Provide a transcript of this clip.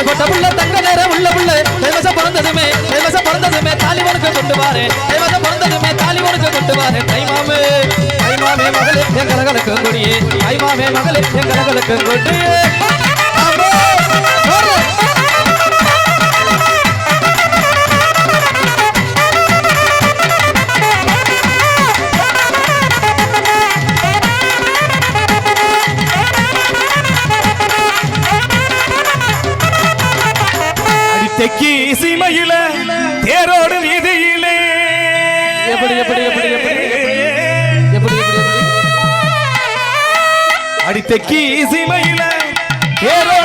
கொட்ட புள்ள தங்க நேர உள்ள புள்ள தேவச பிறந்ததுமே தாலி உனக்கு கொண்டு வாரே தேவச பிறந்ததுமே தாலி உனக்கு கொண்டு வாரே தைமாமே மகளே எங்கலகளுக்கு கொடியே தைமாமே மகளே எங்கலகளுக்கு கொடியே தெக்கி சீமையில தேரோடு வீதியிலே எப்படி எப்படி எப்படி எப்படி எப்படி எப்படி அடி தெக்கி சீமையில தேரோடு